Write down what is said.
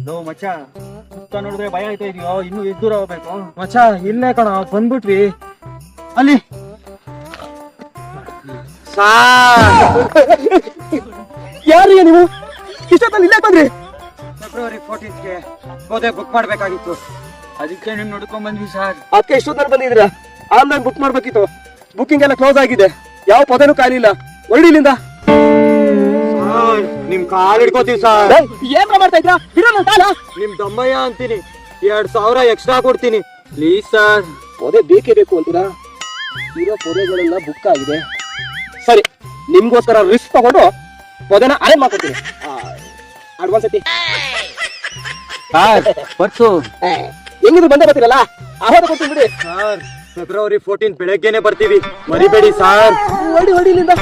Low ಮಚ್ಚ ಸುತ್ತ ನೋಡಿದ್ರೆ ಭಯ ಆಯ್ತಾ ಇದೆಯೋ ಇನ್ನು ಎಷ್ಟು ದೂರ ಹೋಗ್ಬೇಕು? ಮಚ್ಚ ಇಲ್ಲೇ ಕಣ ಬಂದ್ಬಿಟ್ವಿ ಅಲ್ಲಿ. ಯಾರಿಗೆ ನೀವು ಇಷ್ಟೊತ್ತಲ್ಲಿ ಇಲ್ಲೇ ಬಂದ್ರಿ? ಫೆಬ್ರವರಿ 14ಗೆ ಹೋದೆ ಬುಕ್ ಮಾಡ್ಬೇಕಾಗಿತ್ತು, ಅದಕ್ಕೆ ನಿಮ್ ನೋಡ್ಕೊಂಡ್ ಬಂದ್ವಿ ಸರ್. ಅದಕ್ಕೆ ಇಷ್ಟೊತ್ತಲ್ಲಿ ಬಂದಿದ್ದೀರಾ? ಆನ್ಲೈನ್ ಬುಕ್ ಮಾಡ್ಬೇಕಿತ್ತು, ಬುಕ್ಕಿಂಗ್ ಎಲ್ಲ ಕ್ಲೋಸ್ ಆಗಿದೆ, ಯಾವ ಪದನೂ ಖಾಲಿ ಇಲ್ಲ. ಹೊರಡಿ ಇಲ್ಲಿಂದ. ನಿಮ್ ಕಾಲ್ ಹಿಡ್ಕೋತೀವಿ ಸರ್. ಏನ್ ಮಾಡ್ತಾ ಇದ್ರಾ? ಬಿಡೋಣ ಕಾಲ. ನಿಮ್ ದಮ್ಮಯ್ಯ ಅಂತೀನಿ, 2000 ಎಕ್ಸ್ಟ್ರಾ ಕೊಡ್ತೀನಿ ಪ್ಲೀಸ್ ಸರ್. ಪೊದೆ ಬೇಕೇ ಬೇಕು ಅಂತೀರಾ? ಇರೋ ಪೊದೆಗಳೆಲ್ಲ ಬುಕ್ ಆಗಿದೆ. ಸರಿ, ನಿಮ್ಗೋಸ್ಕರ ರಿಸ್ಕ್ ತಗೊಂಡು ಪೊದೆನ ಅರೇಂಜ್ ಮಾಡ್ಕೊಡ್ತೀನಿ. ಅಡ್ವಾನ್ಸ್ ಐತಿ. ಪರ್ಸು ಹೆಂಗಿದ್ರು ಬಂದೇ ಬರ್ತೀರಲ್ಲ, ಆಹಾರ ಕೊಡ್ತೀನಿ ಬಿಡಿ. ಸರ್, ಫೆಬ್ರವರಿ 14 ಬೆಳಗ್ಗೆನೆ ಬರ್ತೀವಿ, ಮರಿಬೇಡಿ ಸರ್. ಹೊಡಿ ಇಲ್ಲಿಂದ.